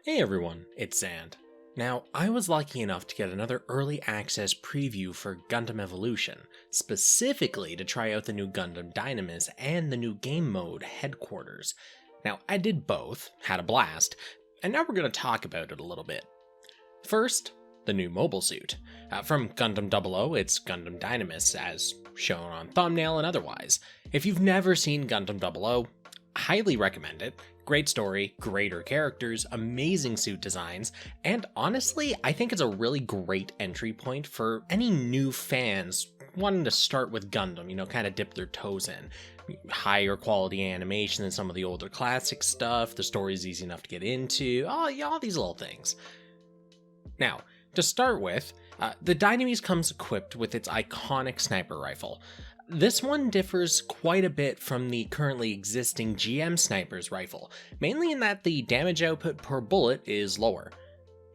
Hey everyone, it's Xant. Now, I was lucky enough to get another early access preview for Gundam Evolution, specifically to try out the new Gundam Dynamis and the new game mode Headquarters. Now, I did both, had a blast, and now we're going to talk about it a little bit. First, the new mobile suit. From Gundam 00, it's Gundam Dynamis, as shown on thumbnail and otherwise. If you've never seen Gundam 00, highly recommend it. Great story, greater characters, amazing suit designs, and honestly, I think it's a really great entry point for any new fans wanting to start with Gundam, kind of dip their toes in. Higher quality animation than some of the older classic stuff, the story's easy enough to get into, all these little things. Now, to start with, the Dynamis comes equipped with its iconic sniper rifle. This one differs quite a bit from the currently existing GM Sniper's rifle, mainly in that the damage output per bullet is lower.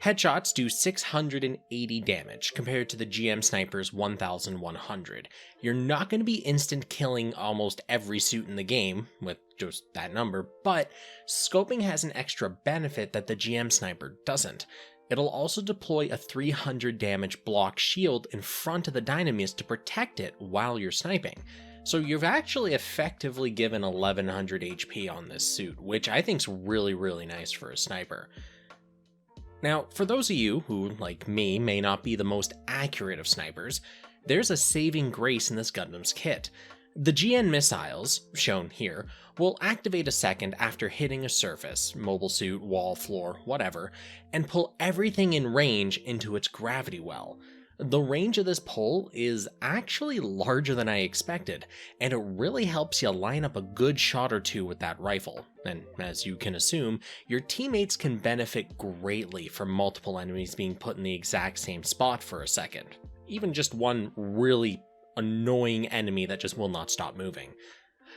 Headshots do 680 damage compared to the GM Sniper's 1100. You're not going to be instant killing almost every suit in the game with just that number, but scoping has an extra benefit that the GM Sniper doesn't. It'll also deploy a 300 damage block shield in front of the Dynamis to protect it while you're sniping. So you've actually effectively given 1100 HP on this suit, which I think's really nice for a sniper. Now, for those of you who, like me, may not be the most accurate of snipers, there's a saving grace in this Gundam's kit. The GN missiles, shown here, will activate a second after hitting a surface, mobile suit, wall, floor, whatever, and pull everything in range into its gravity well. The range of this pull is actually larger than I expected, and it really helps you line up a good shot or two with that rifle. And as you can assume, your teammates can benefit greatly from multiple enemies being put in the exact same spot for a second. Even just one really annoying enemy that just will not stop moving.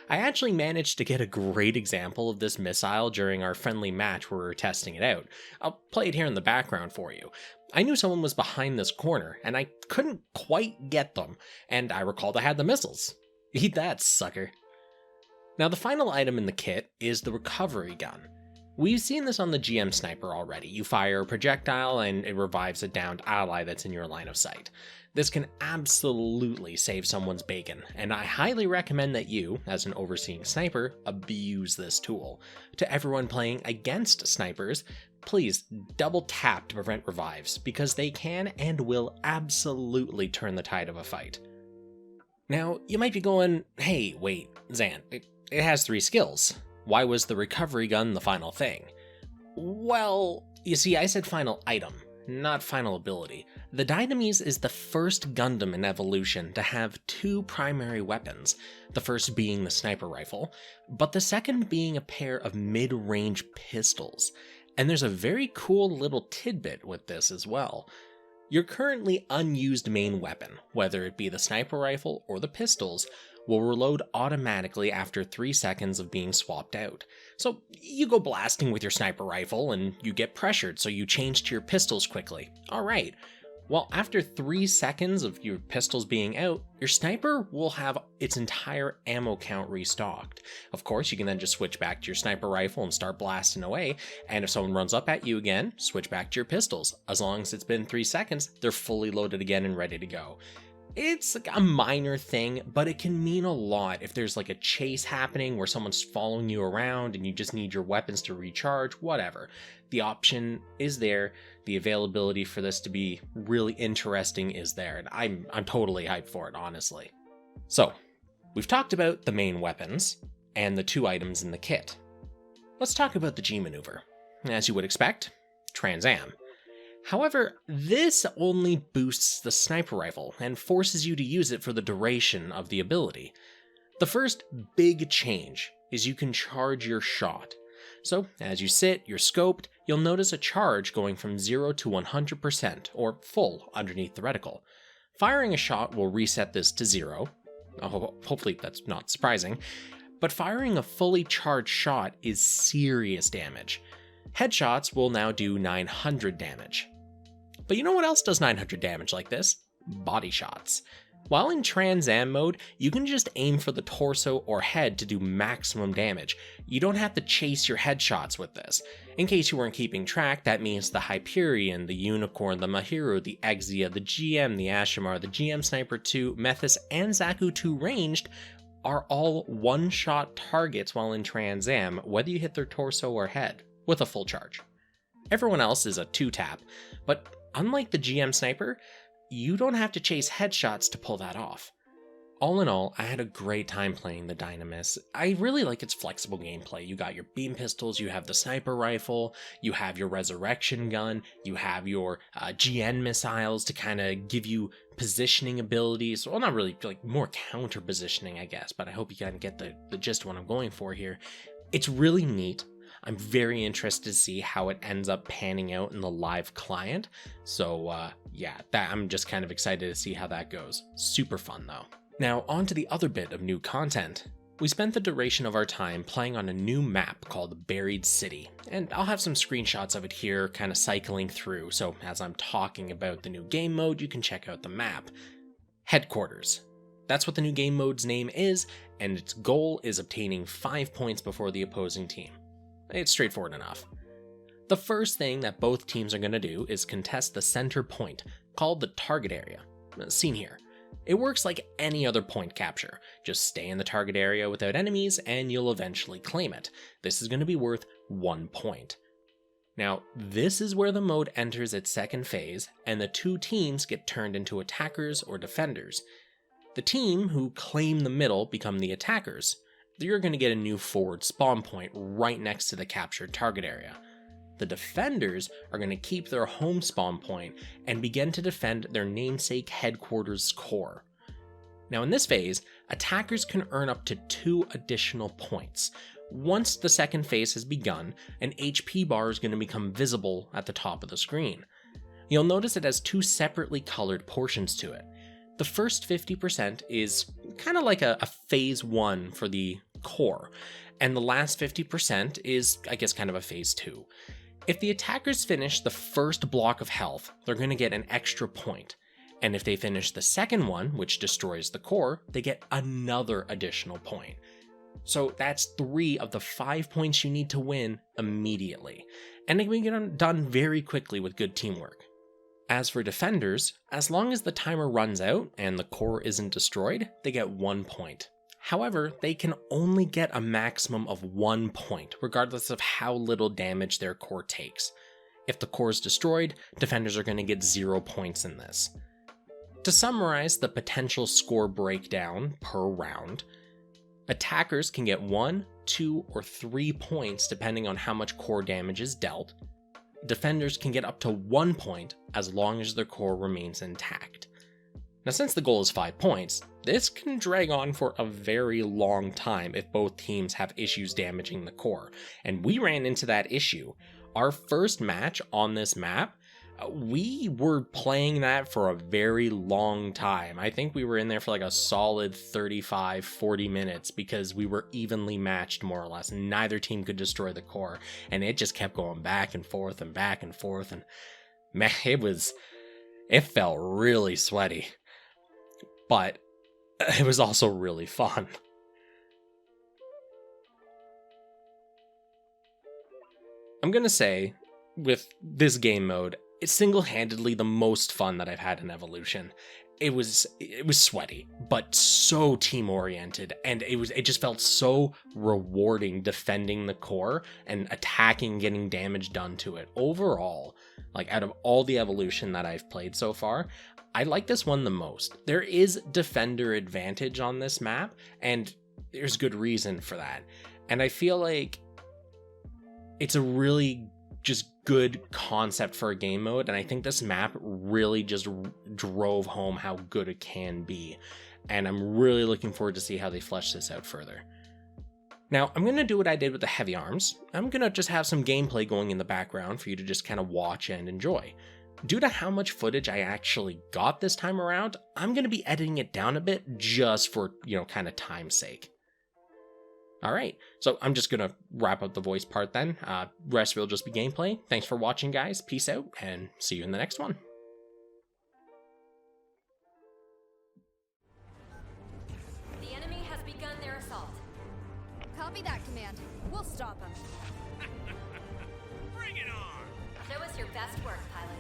I actually managed to get a great example of this missile during our friendly match where we were testing it out. I'll play it here in the background for you. I knew someone was behind this corner, and I couldn't quite get them, and I recalled I had the missiles. Eat that, sucker. Now the final item in the kit is the recovery gun. We've seen this on the GM Sniper already. You fire a projectile and it revives a downed ally that's in your line of sight. This can absolutely save someone's bacon, and I highly recommend that you, as an overseeing sniper, abuse this tool. To everyone playing against snipers, please double tap to prevent revives, because they can and will absolutely turn the tide of a fight. Now, you might be going, hey, wait, Xant, it has 3 skills. Why was the recovery gun the final thing? Well, you see, I said final item, not final ability. The Dynamis is the first Gundam in Evolution to have 2 primary weapons, the first being the sniper rifle, but the second being a pair of mid-range pistols. And there's a very cool little tidbit with this as well. Your currently unused main weapon, whether it be the sniper rifle or the pistols, will reload automatically after 3 seconds of being swapped out. So you go blasting with your sniper rifle and you get pressured, so you change to your pistols quickly. Alright, well, after 3 seconds of your pistols being out, your sniper will have its entire ammo count restocked. Of course, you can then just switch back to your sniper rifle and start blasting away, and if someone runs up at you again, switch back to your pistols. As long as it's been 3 seconds, they're fully loaded again and ready to go. It's like a minor thing, but it can mean a lot if there's like a chase happening where someone's following you around and you just need your weapons to recharge, whatever. The option is there. The availability for this to be really interesting is there, and I'm totally hyped for it, honestly. So, we've talked about the main weapons and the 2 items in the kit. Let's talk about the G maneuver. As you would expect, Trans Am. However, this only boosts the sniper rifle and forces you to use it for the duration of the ability. The first big change is you can charge your shot. So, as you sit, you're scoped, you'll notice a charge going from 0 to 100%, or full, underneath the reticle. Firing a shot will reset this to 0. Hopefully that's not surprising. But firing a fully charged shot is serious damage. Headshots will now do 900 damage. But you know what else does 900 damage like this? Body shots. While in Trans Am mode, you can just aim for the torso or head to do maximum damage. You don't have to chase your headshots with this. In case you weren't keeping track, that means the Hyperion, the Unicorn, the Mahiru, the Exia, the GM, the Ashimar, the GM Sniper 2, Methus, and Zaku 2 ranged are all one-shot targets while in Trans Am, whether you hit their torso or head, with a full charge. Everyone else is a 2-tap, but unlike the GM Sniper, you don't have to chase headshots to pull that off. All in all, I had a great time playing the Dynamis. I really like its flexible gameplay. You got your beam pistols, you have the sniper rifle, you have your resurrection gun, you have your GN missiles to kind of give you positioning abilities. Well, not really, like more counter positioning, I guess, but I hope you kind of get the gist of what I'm going for here. It's really neat. I'm very interested to see how it ends up panning out in the live client. So yeah, I'm just kind of excited to see how that goes. Super fun though. Now on to the other bit of new content. We spent the duration of our time playing on a new map called Buried City, and I'll have some screenshots of it here kind of cycling through, so as I'm talking about the new game mode, you can check out the map. Headquarters. That's what the new game mode's name is, and its goal is obtaining 5 points before the opposing team. It's straightforward enough. The first thing that both teams are going to do is contest the center point, called the target area, seen here. It works like any other point capture. Just stay in the target area without enemies and you'll eventually claim it. This is going to be worth 1 point. Now, this is where the mode enters its second phase and the two teams get turned into attackers or defenders. The team who claim the middle become the attackers. You're going to get a new forward spawn point right next to the captured target area. The defenders are going to keep their home spawn point and begin to defend their namesake headquarters core. Now in this phase, attackers can earn up to 2 additional points. Once the second phase has begun, an HP bar is going to become visible at the top of the screen. You'll notice it has 2 separately colored portions to it. The first 50% is kind of like a phase 1 for the core, and the last 50% is, I guess, kind of a phase 2. If the attackers finish the first block of health, they're going to get an extra point, and if they finish the second one, which destroys the core, they get another additional point. So that's 3 of the 5 points you need to win immediately, and it can get done very quickly with good teamwork. As for defenders, as long as the timer runs out and the core isn't destroyed, they get 1 point. However, they can only get a maximum of 1 point, regardless of how little damage their core takes. If the core is destroyed, defenders are going to get 0 points in this. To summarize the potential score breakdown per round, attackers can get 1, 2, or 3 points depending on how much core damage is dealt. Defenders can get up to 1 point as long as their core remains intact. Now, since the goal is 5 points, this can drag on for a very long time if both teams have issues damaging the core, and we ran into that issue. Our first match on this map, we were playing that for a very long time. I think we were in there for like a solid 35-40 minutes because we were evenly matched more or less. Neither team could destroy the core, and it just kept going back and forth and back and forth, and man, it felt really sweaty. But it was also really fun. I'm gonna say, with this game mode, it's single-handedly the most fun that I've had in Evolution. It was sweaty, but so team-oriented, and it just felt so rewarding defending the core and attacking, getting damage done to it. Overall, like out of all the Evolution that I've played so far, I like this one the most. There is defender advantage on this map, and there's good reason for that. And I feel like it's a really just good concept for a game mode, and I think this map really just drove home how good it can be. And I'm really looking forward to see how they flesh this out further. Now, I'm going to do what I did with the heavy arms. I'm going to just have some gameplay going in the background for you to just kind of watch and enjoy. Due to how much footage I actually got this time around, I'm going to be editing it down a bit just for, kind of time's sake. Alright, so I'm just going to wrap up the voice part then. Rest will just be gameplay. Thanks for watching, guys. Peace out, and see you in the next one. Copy that command. We'll stop him. Bring it on! Show us your best work, pilot.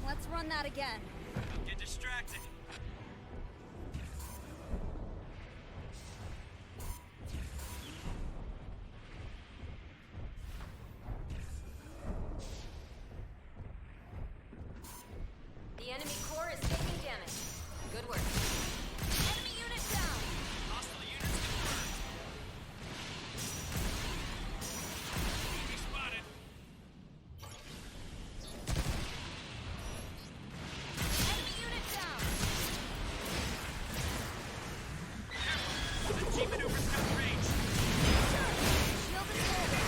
Let's run that again. Get distracted. The enemy core is taking damage. Good work. Enemy unit down! Hostile units confirmed. Enemy spotted. Enemy unit down! The G maneuver's got range. Shield is holding.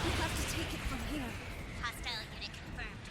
We have to take it from here. Hostile unit confirmed.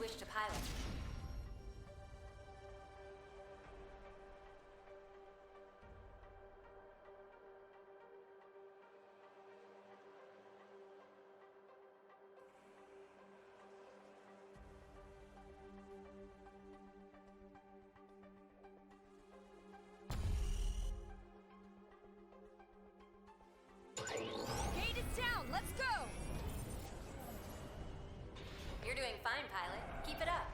wish to pilot. Gate is down. Let's go. You're doing fine, pilot. Keep it up.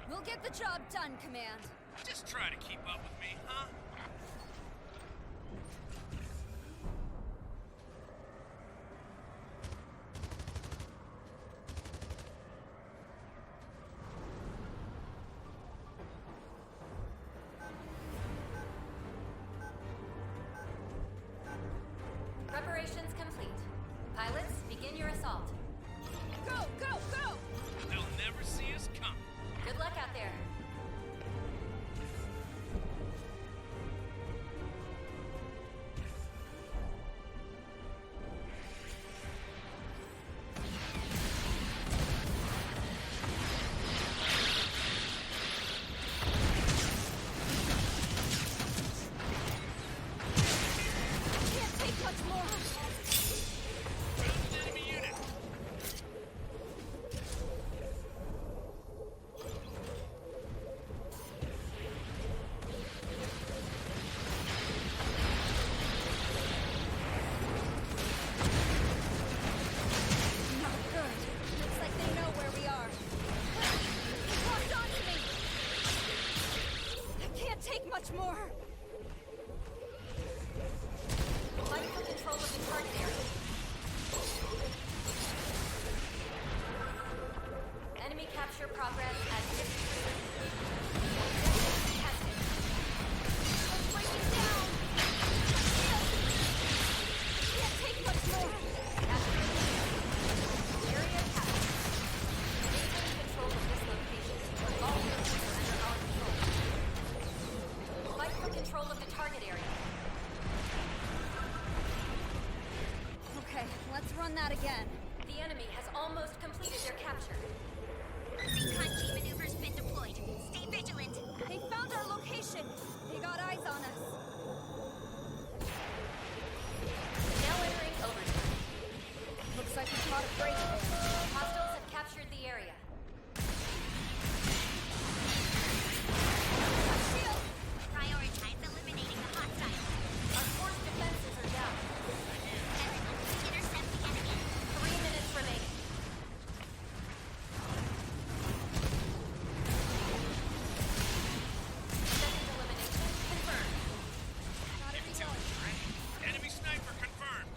We'll get the job done, Command. Just try to keep up with me, huh? Preparations complete. Pilots, begin your assault. Go, go, go! They'll never see us come. Good luck out there. Can't take much more. Found an enemy unit. Not good. Looks like they know where we are. He locked onto me. I can't take much more. Fight for control of the target area. Enemy capture progress at 50%. Objective contested. I'm breaking down. Can't take much more. Capture area captured. Maintain control of this location. All units are under our control. Fight for control of the target area. Okay, let's run that again. The enemy has almost completed their capture. Recon G maneuver's been deployed. Stay vigilant. They found our location. They got eyes on us. Now entering overtime. Looks like we caught a break there. Hostiles have captured the area. Shield! Prioritize eliminating the hostiles. Our force defenses are down. Everyone, intercept the enemy. 3 minutes remaining. Second elimination confirmed. Gotta reload. Enemy sniper confirmed.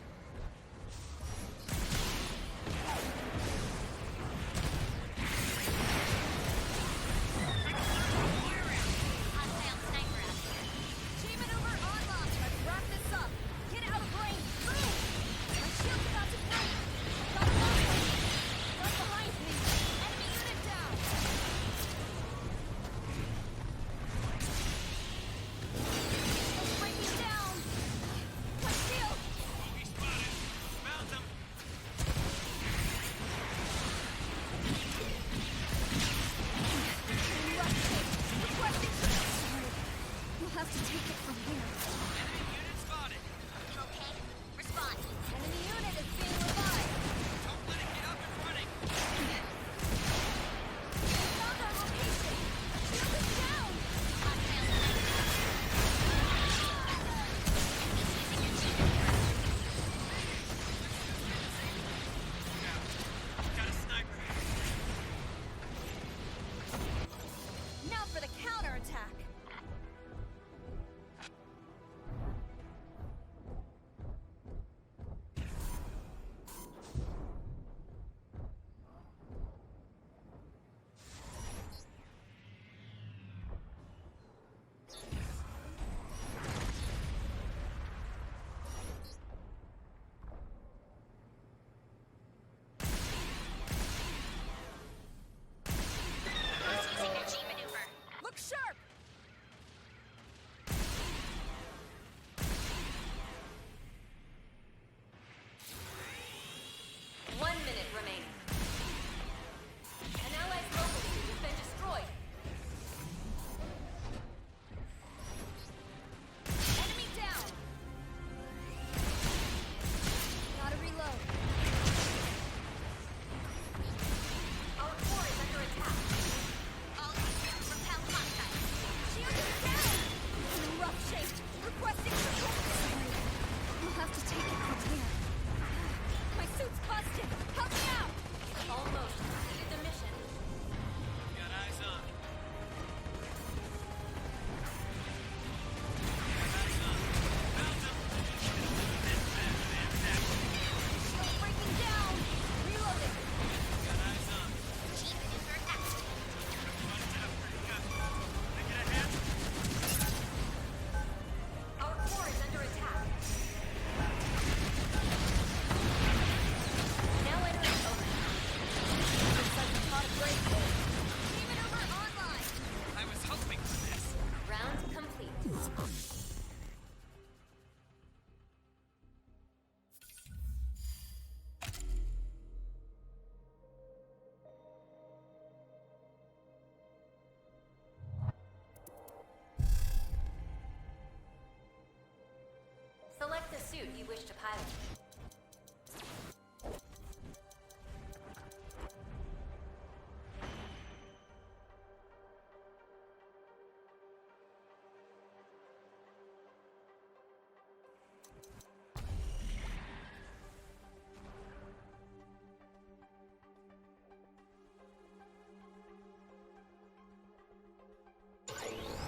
suit you wish to pilot.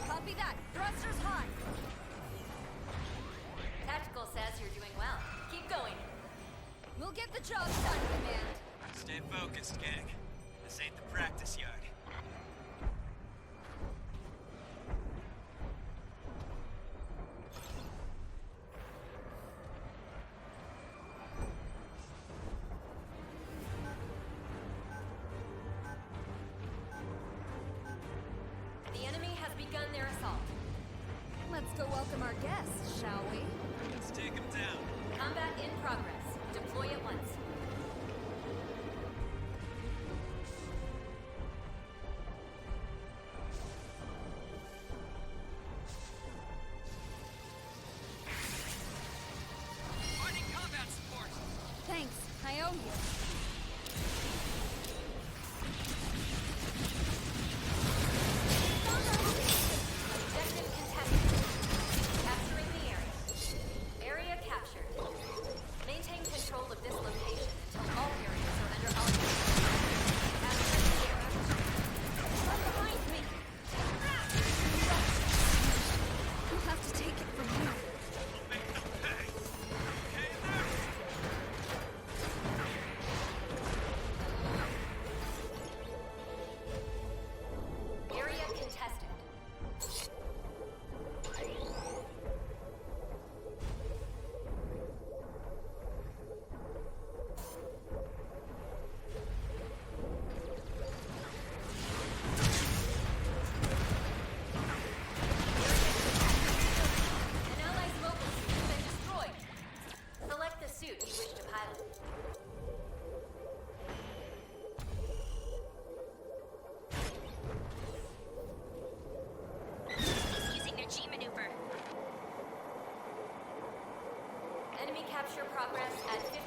Copy that. Thrusters high. Tactical says you're doing well. Keep going. We'll get the job done, Command. Stay focused, gang. This ain't the practice yard. The enemy has begun their assault. Let's go welcome our guests, shall we? Let's take him down. Combat in progress. Deploy at once. Finding combat support. Thanks. I owe you. Objective contested. Capturing the area. Area captured. Maintain control of this location until all areas are under our control. Capturing the area. Right behind me. You'll have to take it from here. Make them pay. Okay in there? Area contested. An ally's mobile suit has been destroyed. Select the suit you wish to pilot. He's using their G maneuver. Enemy capture progress at 50%.